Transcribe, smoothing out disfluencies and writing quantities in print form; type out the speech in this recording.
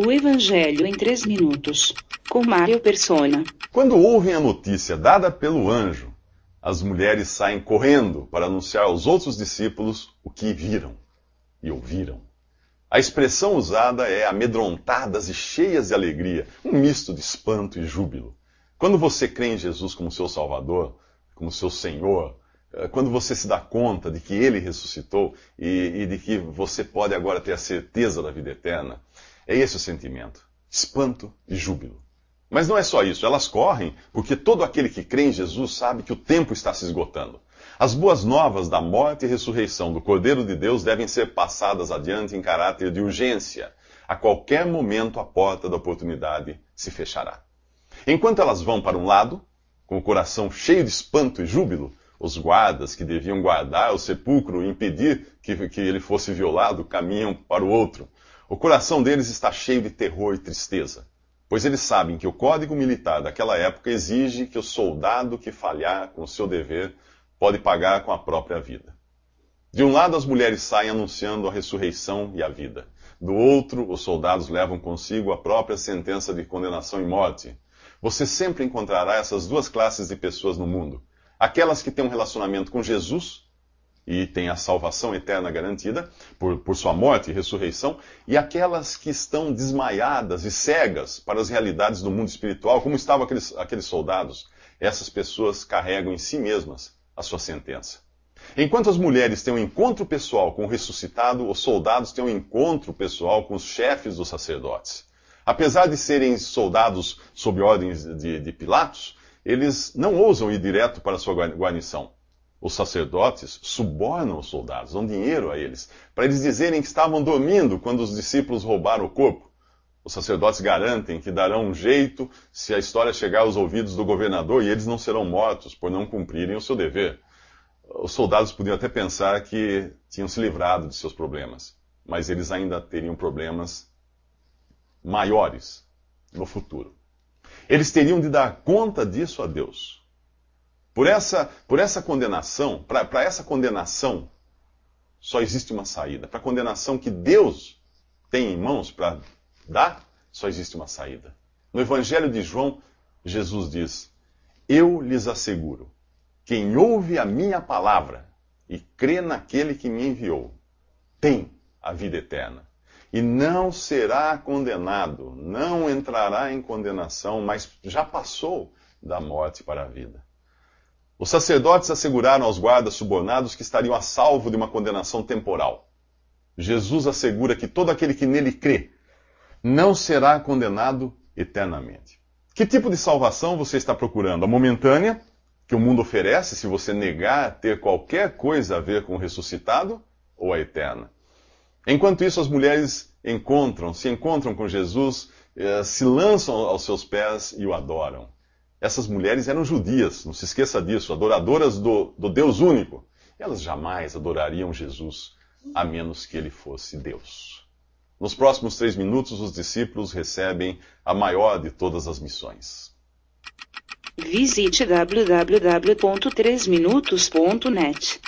O Evangelho em 3 minutos, com Mário Persona. Quando ouvem a notícia dada pelo anjo, as mulheres saem correndo para anunciar aos outros discípulos o que viram e ouviram. A expressão usada é amedrontadas e cheias de alegria, um misto de espanto e júbilo. Quando você crê em Jesus como seu Salvador, como seu Senhor, quando você se dá conta de que Ele ressuscitou e de que você pode agora ter a certeza da vida eterna, é esse o sentimento, espanto e júbilo. Mas não é só isso, elas correm porque todo aquele que crê em Jesus sabe que o tempo está se esgotando. As boas novas da morte e ressurreição do Cordeiro de Deus devem ser passadas adiante em caráter de urgência. A qualquer momento a porta da oportunidade se fechará. Enquanto elas vão para um lado, com o coração cheio de espanto e júbilo, os guardas que deviam guardar o sepulcro e impedir que ele fosse violado caminham para o outro. O coração deles está cheio de terror e tristeza, pois eles sabem que o código militar daquela época exige que o soldado que falhar com o seu dever pode pagar com a própria vida. De um lado, as mulheres saem anunciando a ressurreição e a vida. Do outro, os soldados levam consigo a própria sentença de condenação e morte. Você sempre encontrará essas duas classes de pessoas no mundo. Aquelas que têm um relacionamento com Jesus e têm a salvação eterna garantida por sua morte e ressurreição, e aquelas que estão desmaiadas e cegas para as realidades do mundo espiritual, como estavam aqueles soldados. Essas pessoas carregam em si mesmas a sua sentença. Enquanto as mulheres têm um encontro pessoal com o ressuscitado, os soldados têm um encontro pessoal com os chefes dos sacerdotes. Apesar de serem soldados sob ordens de Pilatos, eles não ousam ir direto para a sua guarnição. Os sacerdotes subornam os soldados, dão dinheiro a eles, para eles dizerem que estavam dormindo quando os discípulos roubaram o corpo. Os sacerdotes garantem que darão um jeito se a história chegar aos ouvidos do governador e eles não serão mortos por não cumprirem o seu dever. Os soldados podiam até pensar que tinham se livrado de seus problemas, mas eles ainda teriam problemas maiores no futuro. Eles teriam de dar conta disso a Deus. Por essa condenação, para essa condenação, só existe uma saída. Para a condenação que Deus tem em mãos para dar, só existe uma saída. No Evangelho de João, Jesus diz: Eu lhes asseguro, quem ouve a minha palavra e crê naquele que me enviou, tem a vida eterna. E não será condenado, não entrará em condenação, mas já passou da morte para a vida. Os sacerdotes asseguraram aos guardas subornados que estariam a salvo de uma condenação temporal. Jesus assegura que todo aquele que nele crê não será condenado eternamente. Que tipo de salvação você está procurando? A momentânea, que o mundo oferece se você negar ter qualquer coisa a ver com o ressuscitado, ou a eterna? Enquanto isso, as mulheres se encontram com Jesus, se lançam aos seus pés e o adoram. Essas mulheres eram judias, não se esqueça disso, adoradoras do Deus único. Elas jamais adorariam Jesus, a menos que ele fosse Deus. Nos próximos 3 minutos, os discípulos recebem a maior de todas as missões. Visite www.3minutos.net.